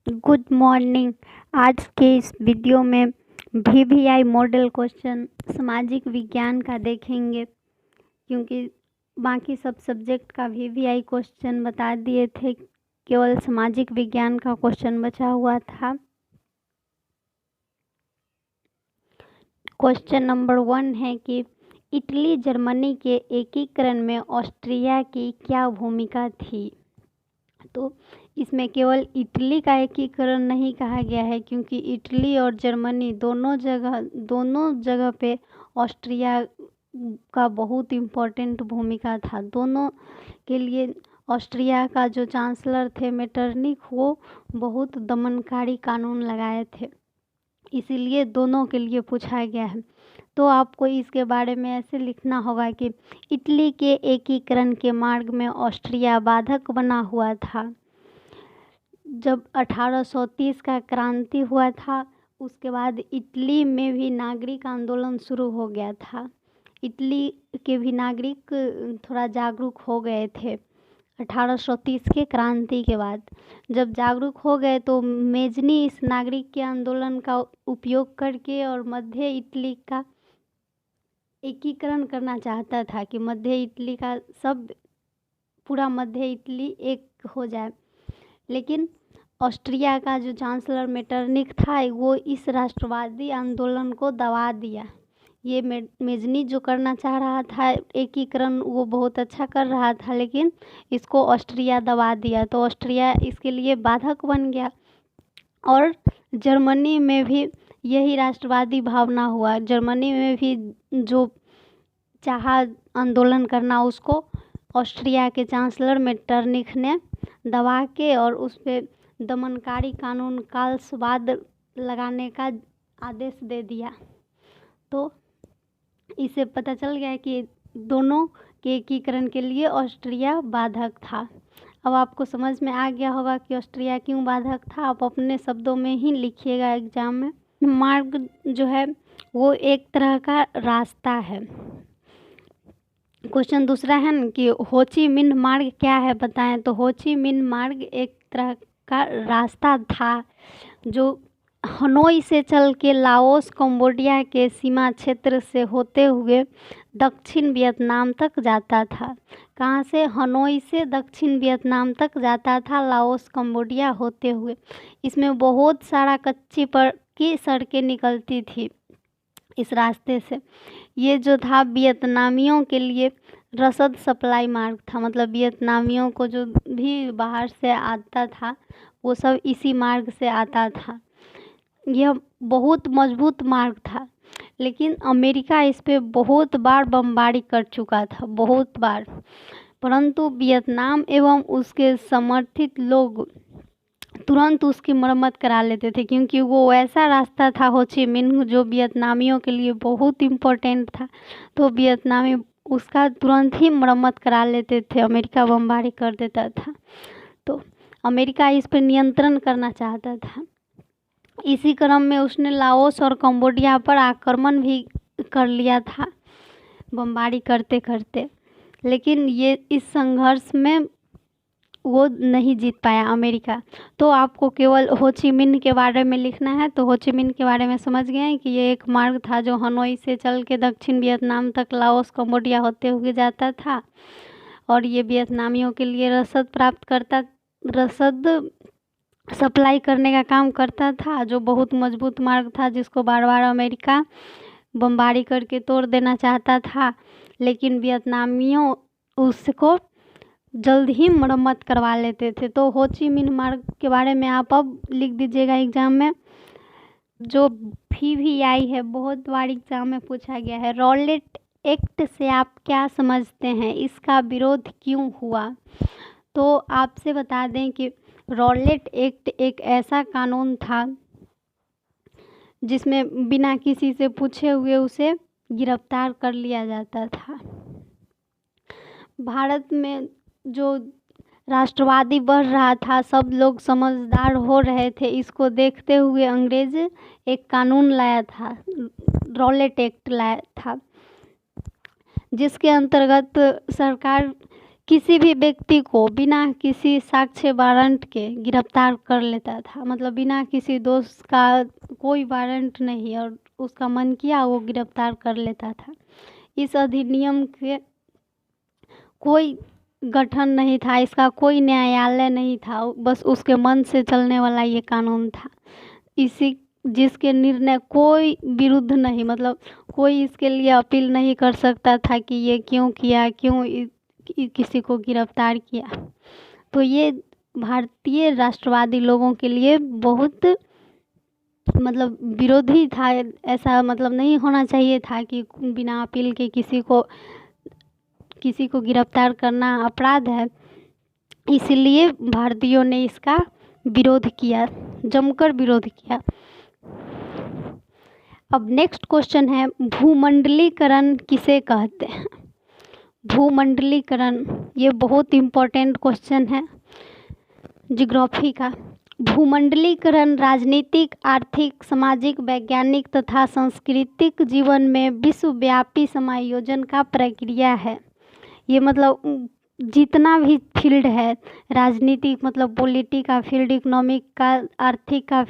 Good morning. आज के इस वीडियो में वीवीआई मॉडल क्वेश्चन सामाजिक विज्ञान का देखेंगे, क्योंकि बाकी सब सब्जेक्ट का वीवीआई क्वेश्चन बता दिए थे, केवल सामाजिक विज्ञान का क्वेश्चन बचा हुआ था। क्वेश्चन नंबर 1 है कि इटली जर्मनी के एकीकरण में ऑस्ट्रिया की क्या भूमिका थी। तो इसमें केवल इटली का एकीकरण नहीं कहा गया है, क्योंकि इटली और जर्मनी दोनों जगह पे ऑस्ट्रिया का बहुत इम्पोर्टेंट भूमिका था। दोनों के लिए ऑस्ट्रिया का जो चांसलर थे मेटरनिख, वो बहुत दमनकारी कानून लगाए थे, इसीलिए दोनों के लिए पूछा गया है। तो आपको इसके बारे में ऐसे लिखना होगा कि इटली के एकीकरण के मार्ग में ऑस्ट्रिया बाधक बना हुआ था। जब 1830 का क्रांति हुआ था, उसके बाद इटली में भी नागरिक आंदोलन शुरू हो गया था। इटली के भी नागरिक थोड़ा जागरूक हो गए थे 1830 के क्रांति के बाद। जब जागरूक हो गए तो मेजनी इस नागरिक के आंदोलन का उपयोग करके और मध्य इटली का एकीकरण करना चाहता था कि मध्य इटली का पूरा मध्य इटली एक हो जाए। लेकिन ऑस्ट्रिया का जो चांसलर मेटरनिख था, वो इस राष्ट्रवादी आंदोलन को दबा दिया। ये मेजनी जो करना चाह रहा था एकीकरण, वो बहुत अच्छा कर रहा था, लेकिन इसको ऑस्ट्रिया दबा दिया, तो ऑस्ट्रिया इसके लिए बाधक बन गया। और जर्मनी में भी यही राष्ट्रवादी भावना हुआ। जर्मनी में भी जो चाहा आंदोलन करना, उसको ऑस्ट्रिया के चांसलर मेटरनिख ने दबा के और उस पर दमनकारी कानून कालसवाद लगाने का आदेश दे दिया। तो इससे पता चल गया कि दोनों के एकीकरण के लिए ऑस्ट्रिया बाधक था। अब आपको समझ में आ गया होगा कि ऑस्ट्रिया क्यों बाधक था। आप अपने शब्दों में ही लिखिएगा एग्जाम में। मार्ग जो है वो एक तरह का रास्ता है। क्वेश्चन दूसरा है ना कि होची मिन्ह मार्ग क्या है, बताएं। तो होची मिन्ह मार्ग एक तरह का रास्ता था जो हनोई से चल के लाओस कंबोडिया के सीमा क्षेत्र से होते हुए दक्षिण वियतनाम तक जाता था। कहाँ से? हनोई से दक्षिण वियतनाम तक जाता था, लाओस कंबोडिया होते हुए। इसमें बहुत सारा कच्ची पक्की सड़कें निकलती थी इस रास्ते से। ये जो था वियतनामियों के लिए रसद सप्लाई मार्ग था, मतलब वियतनामियों को जो भी बाहर से आता था वो सब इसी मार्ग से आता था। यह बहुत मजबूत मार्ग था, लेकिन अमेरिका इस पे बहुत बार बमबारी कर चुका था, बहुत बार। परंतु वियतनाम एवं उसके समर्थित लोग तुरंत उसकी मरम्मत करा लेते थे, क्योंकि वो ऐसा रास्ता था हो ची मिन्ह जो वियतनामियों के लिए बहुत इम्पोर्टेंट था। तो वियतनामी उसका तुरंत ही मरम्मत करा लेते थे, अमेरिका बमबारी कर देता था। तो अमेरिका इस पर नियंत्रण करना चाहता था। इसी क्रम में उसने लाओस और कंबोडिया पर आक्रमण भी कर लिया था बमबारी करते करते। लेकिन ये इस संघर्ष में वो नहीं जीत पाया अमेरिका। तो आपको केवल हो ची मिन्ह के बारे में लिखना है। तो हो ची मिन्ह के बारे में समझ गए हैं कि ये एक मार्ग था जो हनोई से चल के दक्षिण वियतनाम तक लाओस कंबोडिया होते हुए जाता था, और ये वियतनामियों के लिए रसद सप्लाई करने का काम करता था, जो बहुत मजबूत मार्ग था जिसको बार बार अमेरिका बमबारी करके तोड़ देना चाहता था। लेकिन वियतनामियों उसको जल्द ही मरम्मत करवा लेते थे। तो हो ची मिन्ह मार्ग के बारे में आप अब लिख दीजिएगा एग्जाम में। जो वीवीआई है बहुत बार एग्जाम में पूछा गया है। रॉलेट एक्ट से आप क्या समझते हैं, इसका विरोध क्यों हुआ? तो आपसे बता दें कि रॉलेट एक्ट एक ऐसा कानून था जिसमें बिना किसी से पूछे हुए उसे गिरफ्तार कर लिया जाता था। भारत में जो राष्ट्रवादी बढ़ रहा था, सब लोग समझदार हो रहे थे, इसको देखते हुए अंग्रेज एक कानून लाया था, रॉलेट एक्ट लाया था, जिसके अंतर्गत सरकार किसी भी व्यक्ति को बिना किसी साक्ष्य वारंट के गिरफ्तार कर लेता था, मतलब बिना किसी दोष का कोई वारंट नहीं और उसका मन किया वो गिरफ्तार कर लेता था। इस अधिनियम के कोई गठन नहीं था, इसका कोई न्यायालय नहीं था, बस उसके मन से चलने वाला ये कानून था। इसी जिसके निर्णय कोई विरुद्ध नहीं, मतलब कोई इसके लिए अपील नहीं कर सकता था कि ये क्यों किया, क्यों किसी को गिरफ्तार किया। तो ये भारतीय राष्ट्रवादी लोगों के लिए बहुत मतलब विरोधी था। ऐसा मतलब नहीं होना चाहिए था कि बिना अपील के किसी को गिरफ्तार करना अपराध है। इसलिए भारतीयों ने इसका विरोध किया, जमकर विरोध किया। अब नेक्स्ट क्वेश्चन है, भूमंडलीकरण किसे कहते हैं? भूमंडलीकरण ये बहुत इम्पोर्टेंट क्वेश्चन है ज्योग्राफी का। भूमंडलीकरण राजनीतिक, आर्थिक, सामाजिक, वैज्ञानिक तथा सांस्कृतिक जीवन में विश्वव्यापी समायोजन का प्रक्रिया है। ये मतलब जितना भी फील्ड है, राजनीतिक मतलब पॉलिटिक का फील्ड, इकोनॉमिक का, आर्थिक का